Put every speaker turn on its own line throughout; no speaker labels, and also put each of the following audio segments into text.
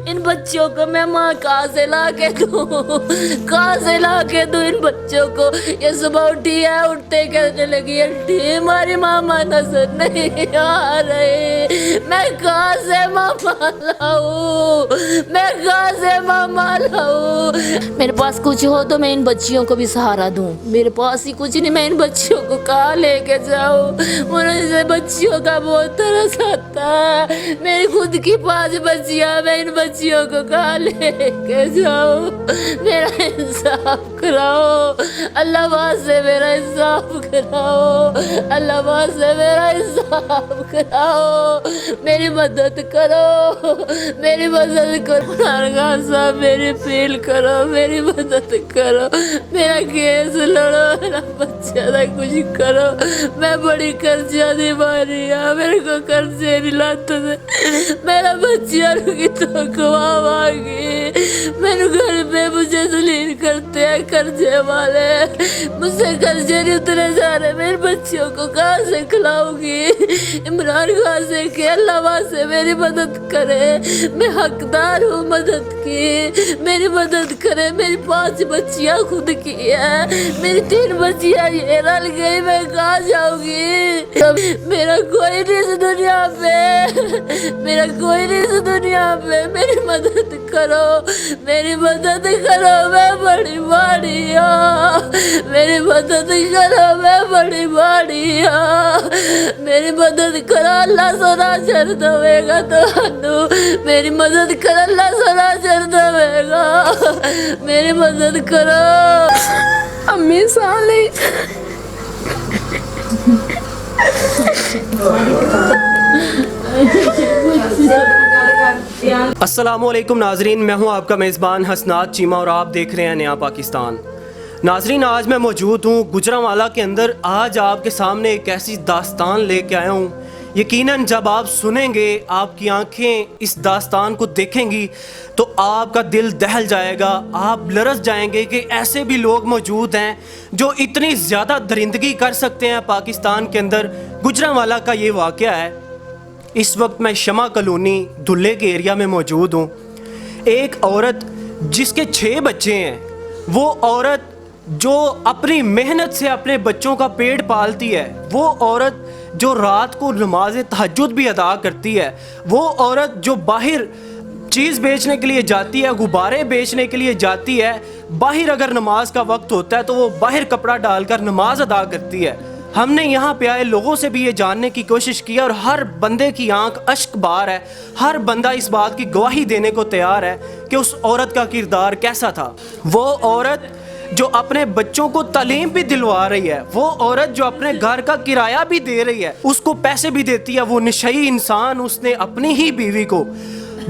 इन बच्चों को मैं माँ कहाँ से ला के दूँ, कहाँ से ला के दूँ इन बच्चों को। ये सुबह उठी है, उठते कहने लगी आंटी हमारी मामा नजर नहीं आ रहे, मैं कहाँ से मामा लाऊं, मैं कहाँ से मामा लाऊं। मेरे पास कुछ हो तो मैं इन बच्चियों को भी सहारा दूं, मेरे पास ही कुछ नहीं, मैं इन बच्चियों को कहाँ लेके जाऊं। मुझे बच्चियों का बहुत तरस आता है, मेरी खुद की 5 बच्चियां, मैं इन बच्चियों को कहाँ लेके जाऊं। मेरा इंसाफ कराओ अल्लाह वास्ते, मेरा इंसाफ कराओ अल्लाह वास्ते, मेरा इंसाफ कराओ, मेरी मदद करो, मेरी मदद करो। नारगाह साहब मेरी फील करो, मेरी मदद करो, मेरा केस लड़ो, मेरा बच्चा का कुछ करो। मैं बड़ी कर्जा दी मारी है, मेरे को कर्जे नहीं लाते थे, मेरा बच्चा की तो कमावागी, मेरे घर पे मुझे जलील करते हैं कर्जे वाले, मुझसे कर्जे नहीं उतरे जा रहे, मेरे बच्चों को कहाँ से खिलाऊंगी। इमरान खान से कि अल्लाह से मेरी मदद करे, मैं हकदार हूँ मदद की, मेरी मदद करे। मेरी 5 बच्चियाँ खुद की है, मेरी 3 बच्चियाँ ये रल गई, मैं कहाँ जाऊंगी। मेरा कोई नहीं इस दुनिया पे, मेरा कोई नहीं इस दुनिया पे, मेरी मदद करो, मेरी मदद करो, मैं बड़ी बाड़ी हूँ, मेरी मदद करो, मैं बड़ी बाड़ी हूँ, मेरी मदद करो अल्लाह सोना चढ़ दवेगा तो, मेरी मदद करो अल्लाह सोना चढ़ दवेगा, मेरी मदद करो। अम्मी साले
अस्सलामुअलैकुम नाजरीन, मैं हूं आपका मेज़बान हसनात चीमा और आप देख रहे हैं नया पाकिस्तान। नाजरीन, आज मैं मौजूद हूं गुजरांवाला के अंदर। आज आपके सामने एक ऐसी दास्तान लेके आया हूं, यकीनन जब आप सुनेंगे, आपकी आंखें इस दास्तान को देखेंगी तो आपका दिल दहल जाएगा, आप लरस जाएंगे कि ऐसे भी लोग मौजूद हैं जो इतनी ज़्यादा दरिंदगी कर सकते हैं पाकिस्तान के अंदर। गुजरांवाला का ये वाक़या है। इस वक्त मैं शमा कॉलोनी धुल्ले के एरिया में मौजूद हूँ। एक औरत जिसके 6 बच्चे हैं, वो औरत जो अपनी मेहनत से अपने बच्चों का पेट पालती है, वो औरत जो रात को नमाज तहज्जुद भी अदा करती है, वो औरत जो बाहर चीज़ बेचने के लिए जाती है, गुब्बारे बेचने के लिए जाती है, बाहर अगर नमाज का वक्त होता है तो वो बाहर कपड़ा डालकर नमाज अदा करती है। हमने यहाँ पे आए लोगों से भी ये जानने की कोशिश की और हर बंदे की आंख अश्क बार है, हर बंदा इस बात की गवाही देने को तैयार है कि उस औरत का किरदार कैसा था। वो औरत जो अपने बच्चों को तालीम भी दिलवा रही है, वो औरत जो अपने घर का किराया भी दे रही है, उसको पैसे भी देती है। वो नशई इंसान, उसने अपनी ही बीवी को,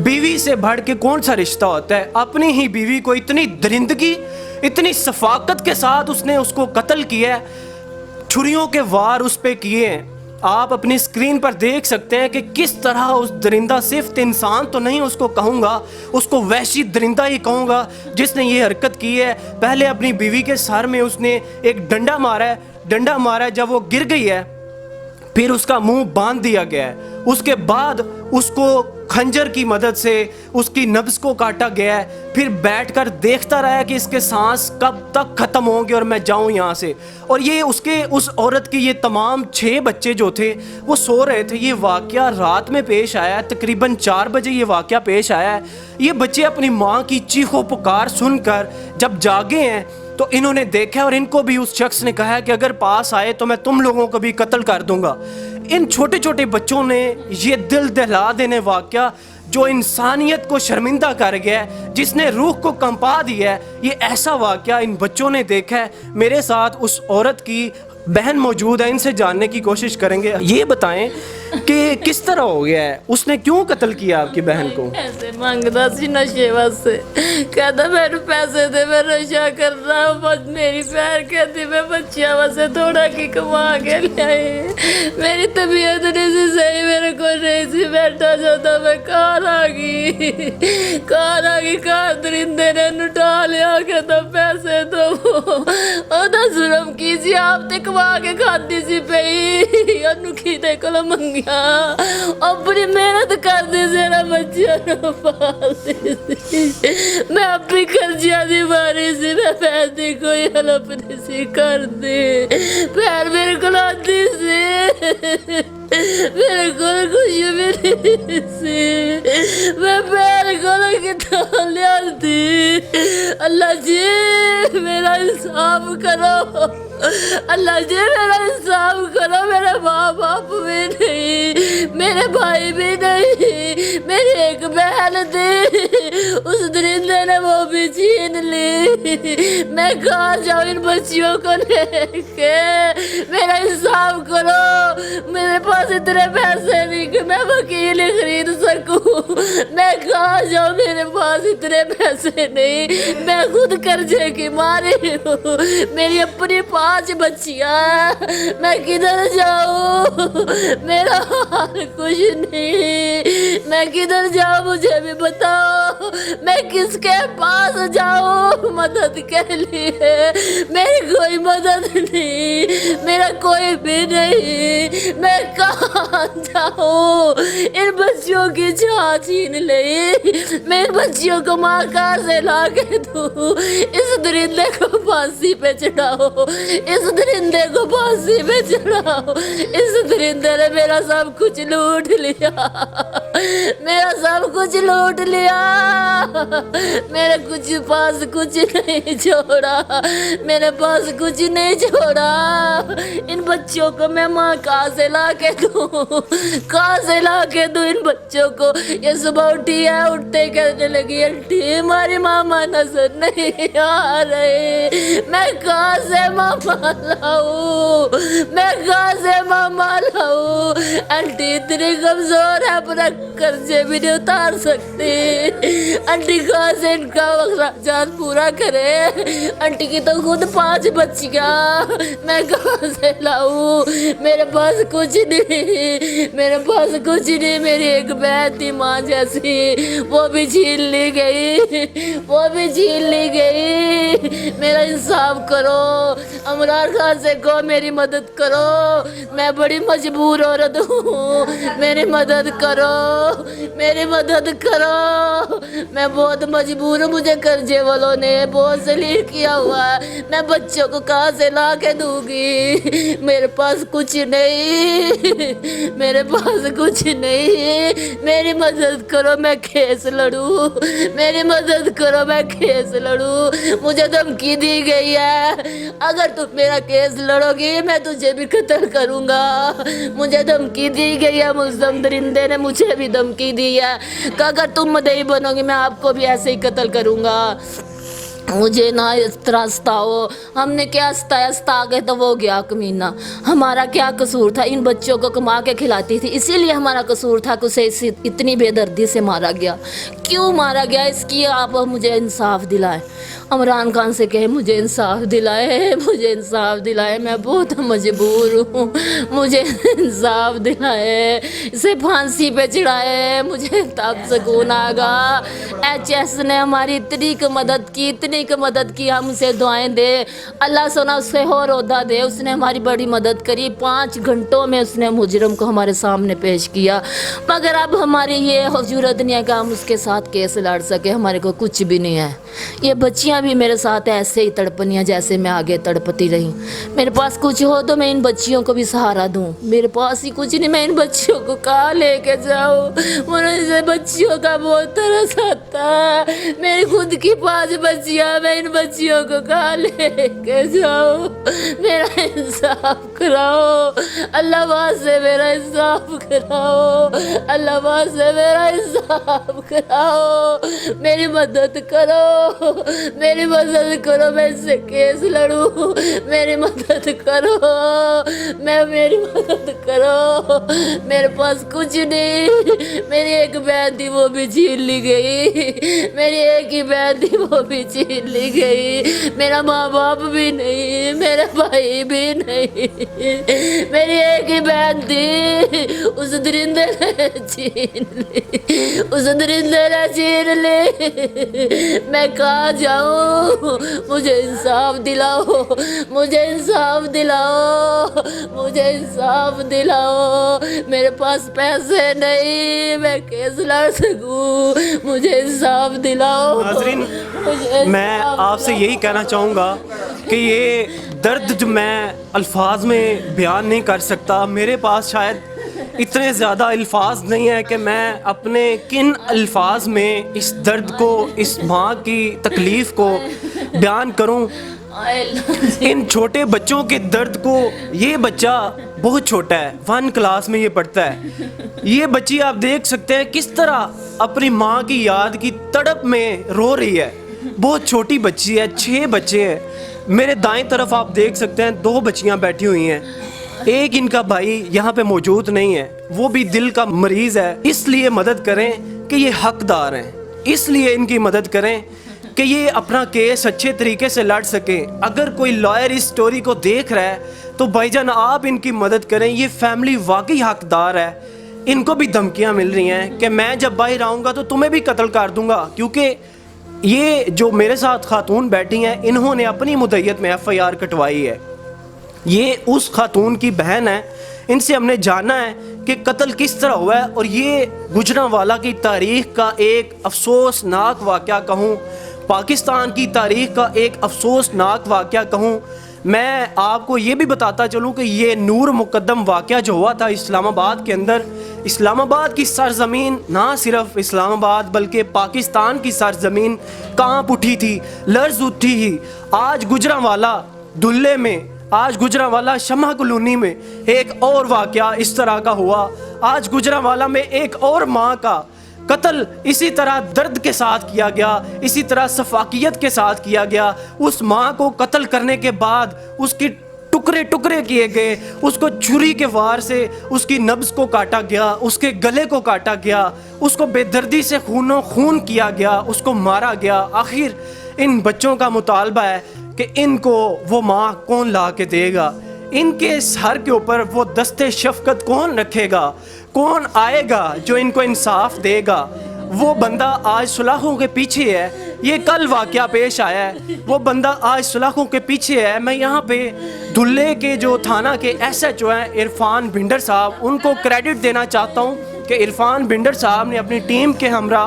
बीवी से बढ़ के कौन सा रिश्ता होता है, अपनी ही बीवी को इतनी दरिंदगी, इतनी सफाकत के साथ उसने उसको कत्ल किया है। छुरियों के वार उस पे किए हैं। आप अपनी स्क्रीन पर देख सकते हैं कि किस तरह उस दरिंदा, सिर्फ इंसान तो नहीं उसको कहूँगा, उसको वहशी दरिंदा ही कहूँगा, जिसने ये हरकत की है। पहले अपनी बीवी के सर में उसने एक डंडा मारा है, जब वो गिर गई है फिर उसका मुंह बांध दिया गया है। उसके बाद उसको खंजर की मदद से उसकी नब्ज को काटा गया है। फिर बैठकर देखता रहा कि इसके सांस कब तक ख़त्म होंगे और मैं जाऊं यहाँ से। और ये उस औरत की ये तमाम 6 बच्चे जो थे वो सो रहे थे। ये वाक़या रात में पेश आया है, तकरीबन 4 बजे ये वाक़या पेश आया है। ये बच्चे अपनी माँ की चीखों पुकार सुनकर जब जागे हैं तो इन्होंने देखा और इनको भी उस शख्स ने कहा कि अगर पास आए तो मैं तुम लोगों को भी कत्ल कर दूंगा। इन छोटे छोटे बच्चों ने ये दिल दहला देने वाक़या जो इंसानियत को शर्मिंदा कर गया है, जिसने रूह को कंपा दिया है, ये ऐसा वाक़या इन बच्चों ने देखा है। मेरे साथ उस औरत की बहन मौजूद है, इनसे जानने की कोशिश करेंगे। ये बताएं कि किस तरह हो गया है, उसने क्यों कत्ल किया आपकी बहन को?
पैसे मांगता सी नशे वास्ते, कहता मैंने पैसे दे, मैं नशा कर रहा हूँ। मेरी बहन कहती मैं बच्चियां वास्ते थोड़ा की कमा के लाए, मेरी तबीयत नहीं सी सही, मेरे को नहीं सी बैठा जाता, मैं कहाँ आ गई, कहाँ दरिंदे ने लुटा लिया, कहता पैसे दो। जुर्म कीजिए, आप ते कमा के खाती सी पई, अनुखी ते कोल मंगी गया अपनी मेहनत करती से ना बच्चों पालती सी मैं अपनी कर्जिया दी मारी सी मैं पैसे कोई हलप नहीं सी करती पैर मेरे को लाती सी मेरे को कुछ भी नहीं सी मैं पैर को कितना लियाती अल्लाह जी मेरा इंसाफ करो अल्लाह जी मेरा इंसाफ करो मेरे माँ बाप भी नहीं मेरे भाई भी नहीं मेरी एक बहन थी उस दरिंदे ने वो भी छीन ली मैं कहाँ जाऊँ इन बच्चियों को लेके मेरा इंसाफ करो मेरे पास इतने पैसे नहीं कि मैं वकील खरीद सकूं मैं कहाँ जाऊँ मेरे पास इतने पैसे नहीं मैं खुद कर्जे की मारी हूँ मेरी अपनी 5 बच्चियां मैं किधर जाऊँ मेरा हाल कुछ नहीं मैं किधर जाऊँ मुझे भी बताओ मैं किसके पास जाऊँ मदद के लिए मेरी कोई मदद नहीं मेरा कोई भी नहीं मैं कहाँ जाऊँ इन बच्चियों की जान छीन ले मैं इन बच्चियों को माँ कहाँ से ला के दूँ इस दरिंदे को फांसी पे चढ़ाओ इस दरिंदे को फांसी पे चढ़ाओ इस दरिंदे ने मेरा सब कुछ लूट लिया मेरा सब कुछ लूट लिया मेरे कुछ पास कुछ नहीं छोड़ा मेरे पास कुछ नहीं छोड़ा इन बच्चों को मैं माँ कहाँ से ला के दूँ कहाँ से ला के दूँ इन बच्चों को ये सुबह उठी है उठते कहने लगी आंटी हमारी मामा नजर नहीं आ रहे मैं कहाँ से मामा लाऊं मैं कहाँ से मामा लाऊं आंटी इतनी कमजोर है अपना कर्जे भी नहीं उतार सकती आंटी कहाँ से इनका अखराजात पूरा करे आंटी की तो खुद 5 बच्चियां मैं कहाँ से लाऊं मेरे पास कुछ नहीं मेरे पास कुछ नहीं मेरी एक बहन थी माँ जैसी वो भी छीन ली गई वो भी छीन ली गई मेरा इंसाफ करो अमरान खान से कहो मेरी मदद करो मैं बड़ी मजबूर औरत हूँ मेरी मदद करो मेरी मदद करो मैं बहुत मजबूर हूँ मुझे कर्जे वालों ने बहुत जलील किया हुआ है मैं बच्चों को कहाँ से ला के दूंगी मेरे पास कुछ नहीं मेरे पास कुछ नहीं मेरी मदद करो मैं केस लड़ूं मेरी मदद करो मैं केस लड़ूं मुझे धमकी दी गई है अगर तुम मेरा केस लड़ोगी मैं तुझे भी कत्ल करूंगा मुझे धमकी दी गई है मुल्ज़म दरिंदे ने मुझे भी धमकी दी है कि अगर तुम मदई बनोगी मैं आपको भी ऐसे ही कत्ल करूंगा मुझे ना इस तरह सताओ हमने क्या सताया सता गए तो वो गया कमीना हमारा क्या कसूर था इन बच्चों को कमा के खिलाती थी इसीलिए हमारा कसूर था कि उसे इतनी बेदर्दी से मारा गया क्यों मारा गया इसकी आप मुझे इंसाफ दिलाएं इमरान खान से कहे मुझे इंसाफ दिलाए मैं बहुत मजबूर हूँ मुझे इंसाफ दिलाए इसे फांसी पे चढ़ाए मुझे तब सुकून आगा HS ने हमारी इतनी मदद की हम उसे दुआएं दे अल्लाह सोना उसे और ओहदा दे उसने हमारी बड़ी मदद करी 5 घंटों में उसने मुजरम को हमारे सामने पेश किया मगर अब हमारी ये जरूरत नहीं है कि हम उसके साथ केस लड़ सके हमारे को कुछ भी नहीं है ये बच्चियां भी मेरे साथ ऐसे ही तड़पनियाँ जैसे मैं आगे तड़पती रही मेरे पास कुछ हो तो मैं इन बच्चियों को भी सहारा दूं मेरे पास ही कुछ नहीं मैं इन बच्चियों को कहाँ लेके जाऊँ मुझे बच्चियों का बहुत तरस आता है मेरी खुद की 5 बच्चियाँ मैं इन बच्चियों को कहाँ लेके जाऊँ मेरा इंसाफ कराओ अल्लाह वास्ते मेरा इंसाफ कराओ अल्लाह वास्ते मेरा इंसाफ कराओ मेरी मदद करो मैं इससे केस लड़ूं मेरी मदद करो मेरी मदद करो मेरे पास कुछ नहीं मेरी एक बहन थी वो भी छीन ली गई मेरी एक ही बहन थी वो भी छीन छीन ली गई। मेरा माँ बाप भी नहीं, मेरा भाई भी नहीं, मेरी एक ही बहन थी, उस दरिंदे ने छीन ली, उस दरिंदे ने छीन ली। मैं कहाँ जाऊँ? मुझे इंसाफ दिलाओ, मुझे इंसाफ दिलाओ, मुझे इंसाफ दिलाओ। मेरे पास पैसे नहीं, मैं केस लड़ सकूं, मुझे इंसाफ दिलाओ।
नाज़रीन, मैं आपसे यही कहना चाहूँगा कि ये दर्द जो मैं अल्फाज में बयान नहीं कर सकता, मेरे पास शायद इतने ज़्यादा अल्फाज नहीं है कि मैं अपने किन अल्फाज में इस दर्द को, इस माँ की तकलीफ़ को बयान करूं। इन छोटे बच्चों के दर्द को, ये बच्चा बहुत छोटा है, 1 क्लास में ये पढ़ता है, ये बच्ची आप देख सकते हैं किस तरह अपनी माँ की याद की तड़प में रो रही है। बहुत छोटी बच्ची है, 6 बच्चे हैं। मेरे दाएं तरफ आप देख सकते हैं 2 बच्चियां बैठी हुई हैं, एक इनका भाई यहाँ पे मौजूद नहीं है, वो भी दिल का मरीज़ है। इसलिए मदद करें कि ये हकदार हैं, इसलिए इनकी मदद करें कि ये अपना केस अच्छे तरीके से लड़ सकें। अगर कोई लॉयर इस स्टोरी को देख रहा है तो भाईजान आप इनकी मदद करें, ये फैमिली वाकई हकदार है। इनको भी धमकियाँ मिल रही हैं कि मैं जब बाहर आऊँगा तो तुम्हें भी कत्ल कर दूँगा, क्योंकि ये जो मेरे साथ खातून बैठी हैं इन्होंने अपनी मुद्दत में FIR कटवाई है। ये उस खातून की बहन है, इनसे हमने जाना है कि कत्ल किस तरह हुआ है। और ये गुजरांवाला की तारीख़ का एक अफसोसनाक वाक़या कहूँ, पाकिस्तान की तारीख़ का एक अफसोसनाक वाक़या कहूँ। मैं आपको ये भी बताता चलूँ कि ये नूर मुक़द्दम वाक़या जो हुआ था इस्लामाबाद के अंदर, इस्लामाबाद की सरज़मीन, ना सिर्फ इस्लामाबाद बल्कि पाकिस्तान की सरज़मीन कांप उठी थी, लर्ज़ उठी ही। आज गुजरांवाला दुल्ले में, आज गुजरांवाला शम्मा कॉलोनी में एक और वाक़या इस तरह का हुआ। आज गुजरांवाला में एक और माँ का कत्ल इसी तरह दर्द के साथ किया गया, इसी तरह सफाकियत के साथ किया गया। उस माँ को कत्ल करने के बाद उसकी टुकड़े टुकड़े किए गए, उसको छुरी के वार से उसकी नब्ज़ को काटा गया, उसके गले को काटा गया, उसको बेदर्दी से खूनो खून किया गया, उसको मारा गया। आखिर इन बच्चों का मुतालबा है कि इनको वो माँ कौन ला के देगा, इनके सर के ऊपर वो दस्ते शफ़क़त कौन रखेगा, कौन आएगा जो इनको इंसाफ देगा। वो बंदा आज सुलाखों के पीछे है, ये कल वाक़या पेश आया है, वो बंदा आज सुलाखों के पीछे है। मैं यहाँ पे धुल्ले के जो थाना के SHO हैं इरफान भिंडर साहब, उनको क्रेडिट देना चाहता हूँ कि इरफान भिंडर साहब ने अपनी टीम के हमरा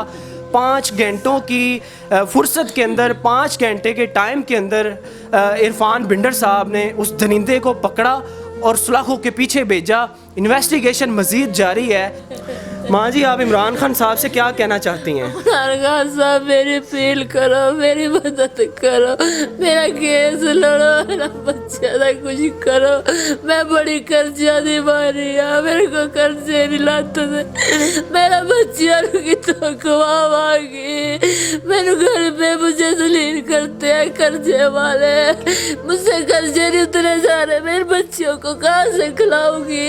5 घंटों की फुर्सत के अंदर, 5 घंटे के टाइम के अंदर इरफान भिंडर साहब ने उस दरिंदे को पकड़ा और सुलाखों के पीछे भेजा। इन्वेस्टिगेशन मज़ीद जारी है। माँ जी, आप इमरान खान साहब से क्या कहना चाहती हैं?
इमरान खान साहब मेरी अपील करो, मेरी मदद करो, मेरा केस लड़ो, मेरा बच्चा का कुछ करो। मैं बड़ी कर्जा दी मारी है, मेरे को कर्जे नहीं लाते थे, मेरा बच्चा की तो खवावागी। मेरे घर पे मुझे जलील करते हैं कर्जे वाले, मुझसे कर्जे नहीं उतरे जा रहे, मेरे बच्चों को कहाँ से खिलाऊंगी?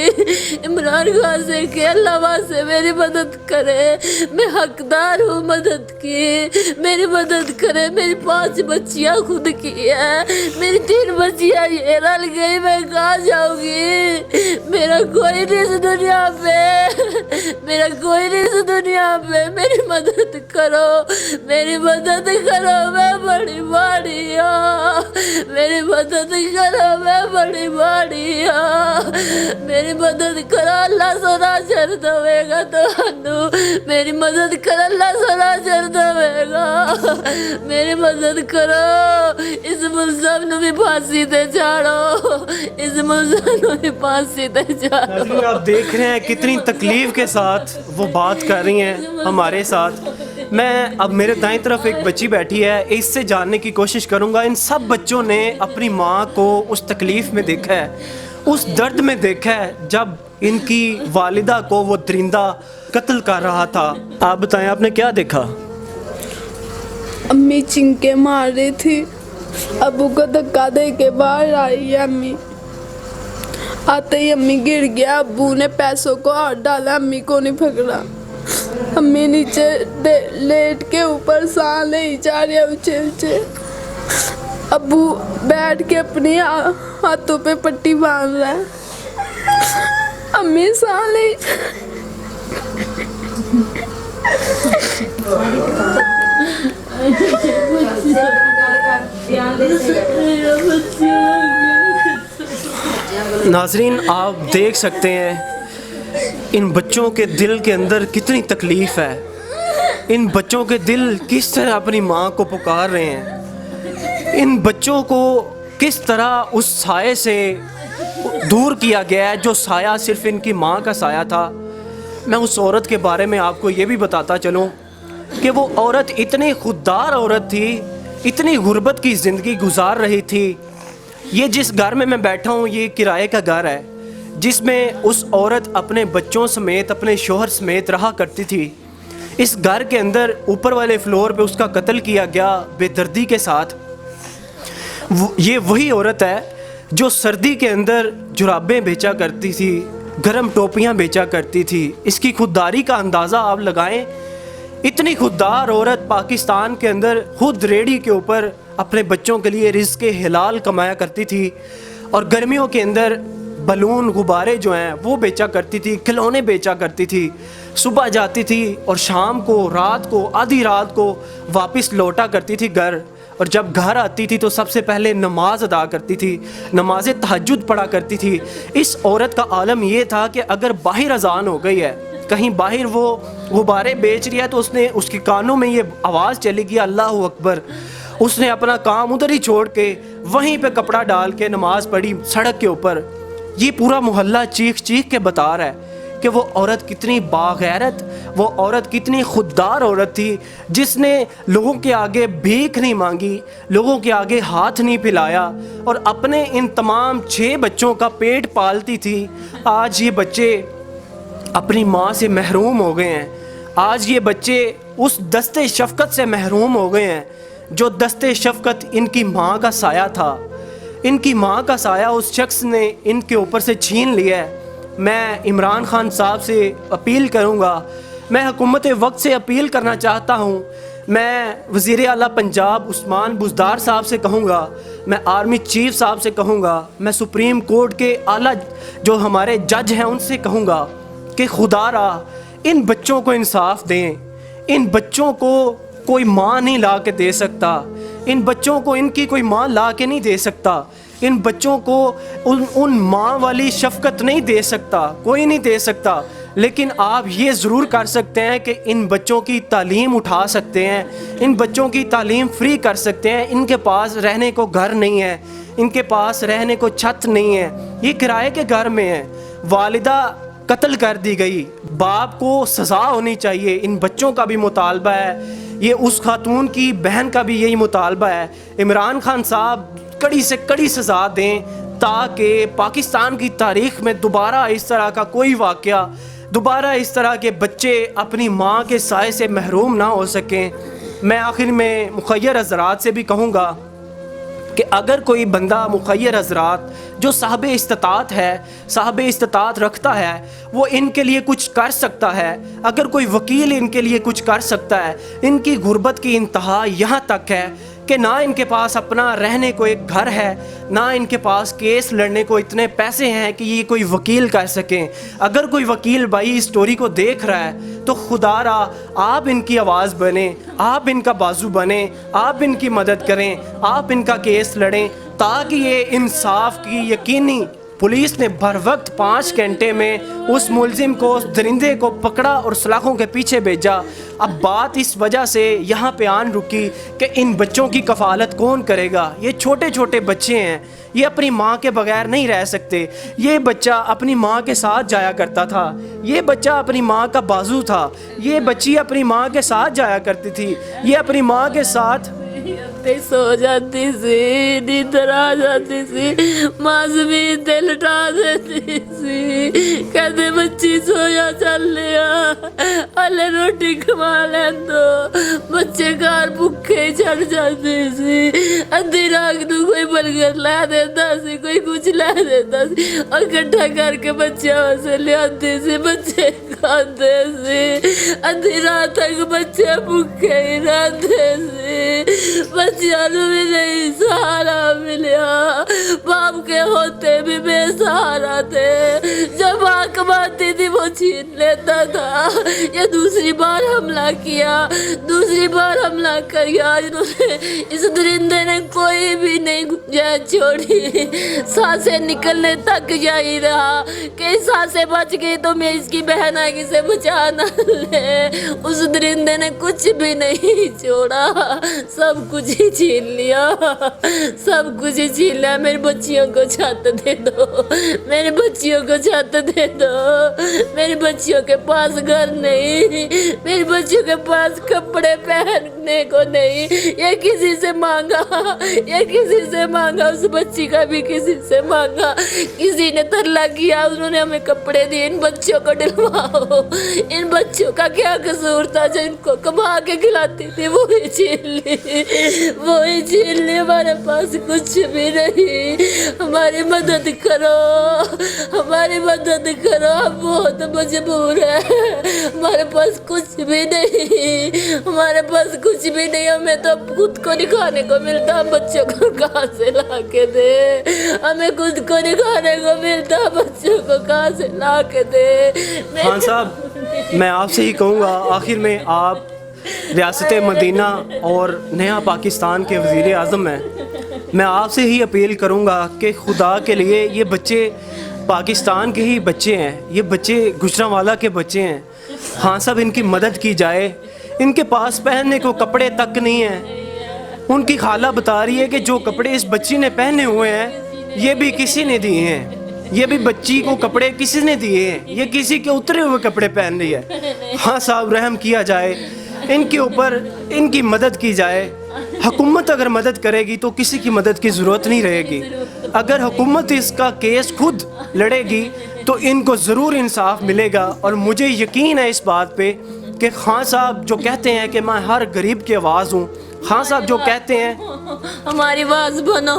इमरान खान से के अल्लाह से मेरी मदद करे, मैं हकदार हूँ मदद की, मेरी मदद करे। मेरी 5 बच्चियाँ खुद की है, मेरी 3 बच्चियाँ ये रल गई, मैं कहाँ जाऊँगी? मेरा कोई नहीं इस दुनिया पे, मेरा कोई नहीं इस दुनिया पे। मेरी मदद करो, मेरी मदद करो, मैं बड़ी माड़ी हूँ, मेरी मदद करो, मैं बड़ी माड़ी हूँ, मेरी मदद करो। अल्लाह सोना चढ़ देगा तो मेरी मदद करो, अल्लाह सोना चढ़ देगा, मेरी मदद करो। इस मुल्ज़म नू भी फांसी दे चाड़ो, इस मुल्ज़म नू भी फांसी दे चाड़ो।
आप देख रहे हैं कितनी तकलीफ के साथ वो बात कर रही हैं हमारे साथ। मैं अब मेरे दाएं तरफ एक बच्ची बैठी है, इससे जानने की कोशिश करूंगा। इन सब बच्चों ने अपनी माँ को उस तकलीफ़ में देखा है, उस दर्द में देखा है जब इनकी वालिदा को वो दरिंदा कत्ल कर रहा था। आप बताएं, आपने क्या देखा?
अम्मी चिंके मार रही थी, अबू को धक्का दे के बाहर आई है। अम्मी आते ही अम्मी गिर गया, अबू ने पैसों को हाथ डाला, अम्मी को नहीं पकड़ा। अम्मी नीचे लेट के ऊपर सांस ले जा रही है ऊंचे ऊंचे। अबू बैठ के अपने हाथों पे पट्टी बांध रहा है। अम्मी साले
नाजरीन, आप देख सकते हैं इन बच्चों के दिल के अंदर कितनी तकलीफ़ है। इन बच्चों के दिल किस तरह अपनी माँ को पुकार रहे हैं। इन बच्चों को किस तरह उस साये से दूर किया गया है जो साया सिर्फ इनकी माँ का साया था। मैं उस औरत के बारे में आपको ये भी बताता चलूँ कि वो औरत इतनी खुददार औरत थी, इतनी गुर्बत की ज़िंदगी गुजार रही थी। ये जिस घर में मैं बैठा हूँ ये किराए का घर है जिसमें उस औरत अपने बच्चों समेत, अपने शोहर समेत रहा करती थी। इस घर के अंदर ऊपर वाले फ्लोर पे उसका कत्ल किया गया बेदर्दी के साथ। ये वही औरत है जो सर्दी के अंदर जुराबें बेचा करती थी, गर्म टोपियाँ बेचा करती थी। इसकी खुददारी का अंदाज़ा आप लगाएं। इतनी खुददार औरत पाकिस्तान के अंदर खुद रेडी के ऊपर अपने बच्चों के लिए रिज़्क़ हलाल कमाया करती थी और गर्मियों के अंदर बलून गुब्बारे जो हैं वो बेचा करती थी, खिलौने बेचा करती थी। सुबह जाती थी और शाम को, रात को, आधी रात को वापस लौटा करती थी घर। और जब घर आती थी तो सबसे पहले नमाज अदा करती थी, नमाज तहज्जुद पढ़ा करती थी। इस औरत का आलम ये था कि अगर बाहर अजान हो गई है, कहीं बाहर वो गुब्बारे बेच रही है तो उसके कानों में ये आवाज़ चली गई अल्लाह अकबर। उसने अपना काम उधर ही छोड़ के वहीं पे कपड़ा डाल के नमाज पढ़ी सड़क के ऊपर। ये पूरा मोहल्ला चीख चीख के बता रहा है कि वो औरत कितनी बागैरत, वो औरत कितनी खुददार औरत थी जिसने लोगों के आगे भीख नहीं मांगी, लोगों के आगे हाथ नहीं फैलाया और अपने इन तमाम 6 बच्चों का पेट पालती थी। आज ये बच्चे अपनी माँ से महरूम हो गए हैं। आज ये बच्चे उस दस्ते शफ़क़त से महरूम हो गए हैं जो दस्ते शफ़क़त इनकी माँ का साया था। इनकी माँ का साया उस शख्स ने इनके ऊपर से छीन लिया है। मैं इमरान खान साहब से अपील करूँगा, मैं हुकूमत वक्त से अपील करना चाहता हूँ। मैं वज़ीर आला पंजाब उस्मान बुज़दार साहब से कहूँगा, मैं आर्मी चीफ़ साहब से कहूँगा, मैं सुप्रीम कोर्ट के आला जो हमारे जज हैं उनसे कहूँगा कि खुदारा इन बच्चों को इंसाफ दें। इन बच्चों को कोई माँ नहीं ला के दे सकता, इन बच्चों को इनकी कोई माँ ला के नहीं दे सकता, इन बच्चों को उन माँ वाली शफ़क़त नहीं दे सकता, कोई नहीं दे सकता। लेकिन आप ये ज़रूर कर सकते हैं कि इन बच्चों की तालीम उठा सकते हैं, इन बच्चों की तालीम फ्री कर सकते हैं। इनके पास रहने को घर नहीं है, इनके पास रहने को छत नहीं है, ये किराए के घर में है। वालिदा कत्ल कर दी गई, बाप को सज़ा होनी चाहिए। इन बच्चों का भी मुतालबा है, ये उस खातून की बहन का भी यही मुतालबा है। इमरान खान साहब कड़ी से कड़ी सज़ा दें ताकि पाकिस्तान की तारीख़ में दोबारा इस तरह का कोई वाक़या, दोबारा इस तरह के बच्चे अपनी माँ के साए से महरूम ना हो सकें। मैं आखिर में मुखय्यर हज़रात से भी कहूँगा कि अगर कोई बंदा मुखय्यर हज़रात जो साहब इस्तात है, साहब इस्तात रखता है, वो इनके लिए कुछ कर सकता है। अगर कोई वकील इनके लिए कुछ कर सकता है। इनकी गुर्बत की इंतहा यहाँ तक है कि ना इनके पास अपना रहने को एक घर है, ना इनके पास केस लड़ने को इतने पैसे हैं कि ये कोई वकील कर सकें। अगर कोई वकील भाई इस स्टोरी को देख रहा है तो खुदारा आप इनकी आवाज़ बने, आप इनका बाजू बने, आप इनकी मदद करें, आप इनका केस लड़ें ताकि ये इंसाफ की यकीनी। पुलिस ने बर वक्त 5 घंटे में उस मुलजिम को, उस दरिंदे को पकड़ा और सलाखों के पीछे भेजा। अब बात इस वजह से यहाँ पे आन रुकी कि इन बच्चों की कफ़ालत कौन करेगा। ये छोटे छोटे बच्चे हैं, ये अपनी माँ के बगैर नहीं रह सकते। ये बच्चा अपनी माँ के साथ जाया करता था, ये बच्चा अपनी माँ का बाजू था, ये बच्ची अपनी माँ के साथ जाया करती थी, ये अपनी माँ के साथ
सो जाती सी, नींदर आ जाती सी, माजमी दिल लटा देती सी। कहते बच्ची सोया चल लिया, हले रोटी कमा लें दो, बच्चे घर भुखे ਭੁੱਖੇ ਹੀ ਛੱਡ ਜਾਂਦੇ ਸੀ। ਅੱਧੀ ਰਾਤ ਨੂੰ ਕੋਈ ਬਰਗਰ ਲੈ ਦਿੰਦਾ ਸੀ, ਕੋਈ ਕੁਝ ਲੈ ਦਿੰਦਾ ਸੀ, ਔਰ ਇਕੱਠਾ ਕਰਕੇ ਬੱਚਿਆਂ ਵਾਸਤੇ ਲਿਆਉਂਦੇ ਸੀ, ਬੱਚੇ ਖਾਂਦੇ ਸੀ। ਅੱਧੀ ਰਾਤ ਤੱਕ ਬੱਚੇ ਭੁੱਖੇ ਹੀ ਰਹਿੰਦੇ ਸੀ, ਬੱਚਿਆਂ ਨੂੰ भी नहीं सहारा मिला, बाप के होते भी बेसहारा थे। जब माँ कमाती थी वो छीन लेता था। ये दूसरी बार हमला किया, दूसरी बार हमला किया इन्होंने। इस दरिंदे ने कोई भी नहीं गुंजाइश छोड़ी, सांसें निकलने तक जा ही रहा कि सांसें बच गई तो मैं इसकी बहन आगे से बचा न ले। उस दरिंदे ने कुछ भी नहीं छोड़ा, सब कुछ ही छीन लिया, सब कुछ ही छीन लिया। मेरी बच्चियों को छत दे दो, मेरी बच्चियों को छत दे दो। मेरी बच्चियों के पास घर नहीं, मेरी बच्चियों के पास कपड़े पहनने को नहीं। ये किसी से मांगा, ये किसी से मांगा, उस बच्ची का भी किसी से मांगा। किसी ने तरला किया, उन्होंने हमें कपड़े दिए, इन बच्चों को दिलवाओ। इन बच्चों का क्या कसूर था जो इनको कमा के खिलाती थी, वो ही छीन ली, वो ही छीन ली। हमारे पास कुछ भी नहीं, हमारी मदद करो, हमारी मदद करो, हम बहुत मजबूर है। हमारे पास कुछ भी नहीं, हमारे पास कुछ भी नहीं। हमें तो खुद को नहीं खाने को मिलता, हम बच्चों को कहाँ से ला के दे? हमें खुद को नहीं खाने को मिलता, बच्चों को कहाँ से ला के दे?
खान साहब, मैं आपसे ही कहूँगा, आखिर में आप रियासत मदीना और नया पाकिस्तान के वज़ीर आज़म हैं। मैं आपसे ही अपील करूँगा कि खुदा के लिए ये बच्चे पाकिस्तान के ही बच्चे हैं, ये बच्चे गुजरांवाला के बच्चे हैं। हाँ साहब, इनकी मदद की जाए। इनके पास पहनने को कपड़े तक नहीं हैं। उनकी खाला बता रही है कि जो कपड़े इस बच्ची ने पहने हुए हैं ये भी किसी ने दिए हैं, ये भी बच्ची को कपड़े किसी ने दिए हैं, ये किसी के उतरे हुए कपड़े पहन रही है। हाँ साहब, रहम किया जाए इनके ऊपर, इनकी मदद की जाए। हुकूमत अगर मदद करेगी तो किसी की मदद की ज़रूरत नहीं रहेगी। अगर हुकूमत इसका केस खुद लड़ेगी तो इनको ज़रूर इंसाफ मिलेगा। और मुझे यकीन है इस बात पे कि खान साहब जो कहते हैं कि मैं हर गरीब की आवाज़ हूँ, खान साहब जो कहते हैं
हमारी आवाज़ बनो,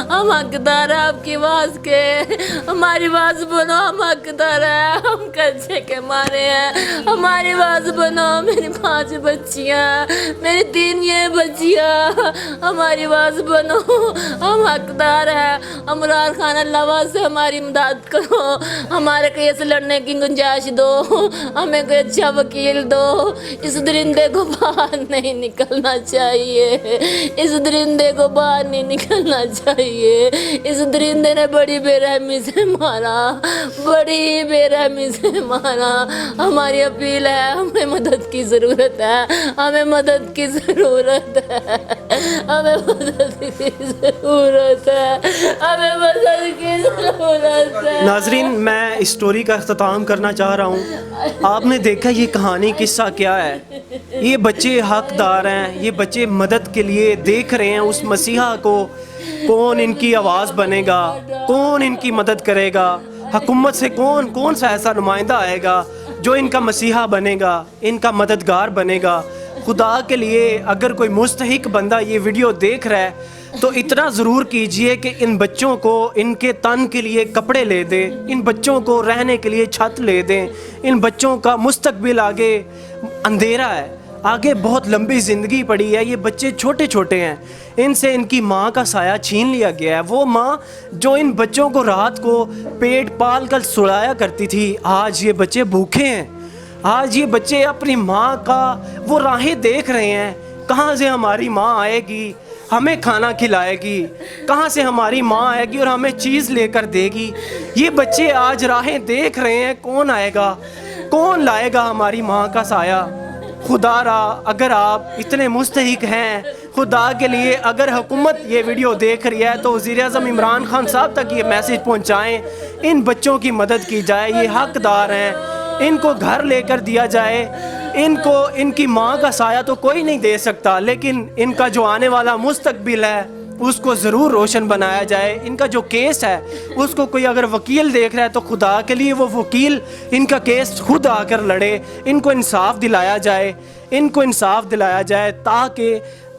हम हकदार हैं आपकी आवाज़ के, हमारी आवाज़ बनो, हम हकदार हैं, हम कर्जे के मारे हैं, हमारी आवाज़ बनो। मेरी 5 बच्चियाँ, मेरी 3 ये बच्चियाँ, हमारी आवाज़ बनो, हम हकदार हैं। अमरार खान अल्लाह से हमारी मदद करो, हमारे केस लड़ने की गुंजाइश दो, हमें कोई अच्छा वकील दो। इस दरिंदे को बाहर नहीं निकलना चाहिए, इस दरिंदे को बाहर नहीं निकलना चाहिए। इस दरिंदे ने बड़ी बेरहमी से मारा, बड़ी बेरहमी से मारा। हमारी अपील है, हमें मदद की ज़रूरत है, हमें मदद की ज़रूरत है, हमें मदद की ज़रूरत है, हमें मदद की ज़रूरत है।
नाजरीन, मैं इस स्टोरी का अख्ताम करना चाह रहा हूँ। आपने देखा ये कहानी किस्सा क्या है। ये बच्चे हकदार हैं, ये बच्चे मदद के लिए देख रहे हैं उस मसीहा को। कौन इनकी आवाज़ बनेगा, कौन इनकी मदद करेगा, हुकूमत से कौन सा ऐसा नुमाइंदा आएगा जो इनका मसीहा बनेगा, इनका मददगार बनेगा। खुदा के लिए अगर कोई मुस्तहिक बंदा ये वीडियो देख रहा है तो इतना ज़रूर कीजिए कि इन बच्चों को इनके तन के लिए कपड़े ले दें, इन बच्चों को रहने के लिए छत ले दें। इन बच्चों का मुस्तकबिल आगे अंधेरा है, आगे बहुत लंबी ज़िंदगी पड़ी है। ये बच्चे छोटे छोटे हैं, इनसे इनकी माँ का साया छीन लिया गया है। वो माँ जो इन बच्चों को रात को पेट पाल कर सुलाया करती थी, आज ये बच्चे भूखे हैं। आज ये बच्चे अपनी माँ का वो राहें देख रहे हैं, कहाँ से हमारी माँ आएगी, हमें खाना खिलाएगी, कहाँ से हमारी माँ आएगी और हमें चीज़ लेकर देगी। ये बच्चे आज राहें देख रहे हैं, कौन आएगा, कौन लाएगा हमारी माँ का साया। खुदारा, अगर आप इतने मुस्तहिक हैं खुदा के लिए, अगर हुकूमत ये वीडियो देख रही है तो वज़ीर-ए-आज़म इमरान खान साहब तक ये मैसेज पहुँचाएँ, इन बच्चों की मदद की जाए। ये हकदार हैं, इनको घर लेकर दिया जाए। इनको इनकी माँ का साया तो कोई नहीं दे सकता, लेकिन इनका जो आने वाला मुस्तकबिल है उसको ज़रूर रोशन बनाया जाए। इनका जो केस है उसको कोई अगर वकील देख रहा है तो खुदा के लिए वो वकील इनका केस खुद आकर लड़े, इनको इंसाफ दिलाया जाए, इनको इंसाफ दिलाया जाए ताकि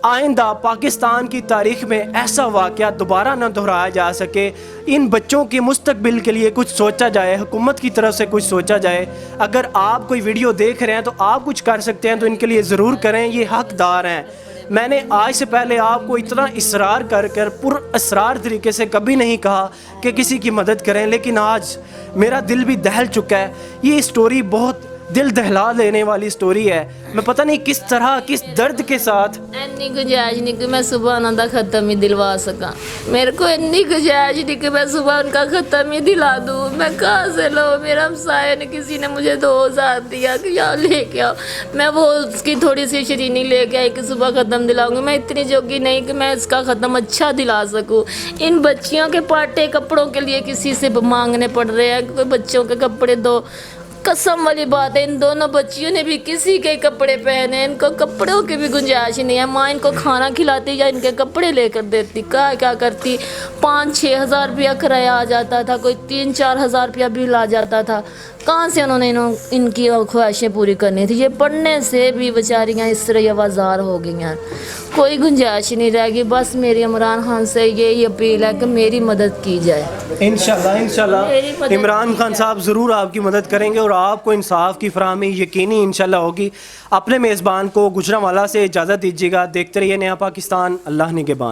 آئندہ پاکستان کی تاریخ میں ایسا واقعہ دوبارہ نہ دہرایا جا سکے. ان بچوں کے مستقبل کے لیے کچھ سوچا جائے, حکومت کی طرف سے کچھ سوچا جائے. اگر آپ کوئی ویڈیو دیکھ رہے ہیں تو آپ کچھ کر سکتے ہیں تو ان کے لیے ضرور کریں, یہ حقدار ہیں. میں نے آج سے پہلے آپ کو اتنا اصرار کر پر اسرار طریقے سے کبھی نہیں کہا کہ کسی کی مدد کریں, لیکن آج میرا دل بھی دہل چکا ہے. یہ اسٹوری بہت دل دہلا دینے والی سٹوری ہے. میں پتہ نہیں کس طرح کس درد کے ساتھ
اینی گنجائش نہیں کہ میں صبح انہوں کا ختم ہی دلوا سکا. میرے کو اینی گنجائش نہیں کہ میں صبح ان کا ختم ہی دلا دوں. میں کہاں سے لو, میرا ہمسایہ نے کسی نے مجھے 2000 دیا کہ یہاں لے کے آؤ, میں وہ اس کی تھوڑی سی شرینی لے کے آئی کہ صبح ختم دلاؤں گی. میں اتنی جوگی نہیں کہ میں اس کا ختم اچھا دلا سکوں. ان بچیوں کے پاٹے کپڑوں کے لیے کسی سے مانگنے پڑ رہے ہیں کہ کوئی بچوں کے کپڑے دو. قسم والی بات ہے, ان دونوں بچیوں نے بھی کسی کے کپڑے پہنے, ان کو کپڑوں کی بھی گنجائش نہیں ہے. ماں ان کو کھانا کھلاتی یا ان کے کپڑے لے کر دیتی, کیا کرتی. 5-6 ہزار روپیہ کرایہ آ جاتا تھا, کوئی 3-4 ہزار روپیہ بل آ جاتا تھا. کہاں سے انہوں نے ان کی خواہشیں پوری کرنی تھی. یہ پڑھنے سے بھی بیچاریاں اس طرح آوازار ہو گئی ہیں, کوئی گنجائش نہیں رہ گئی. بس میری عمران خان سے یہی اپیل ہے کہ میری مدد کی جائے.
انشاءاللہ عمران خان صاحب ضرور آپ کی مدد کریں گے اور آپ کو انصاف کی فراہمی یقینی انشاءاللہ ہوگی. اپنے میزبان کو گجرانوالہ سے اجازت دیجیے گا. دیکھتے رہیے نیا پاکستان. اللہ نگہبان.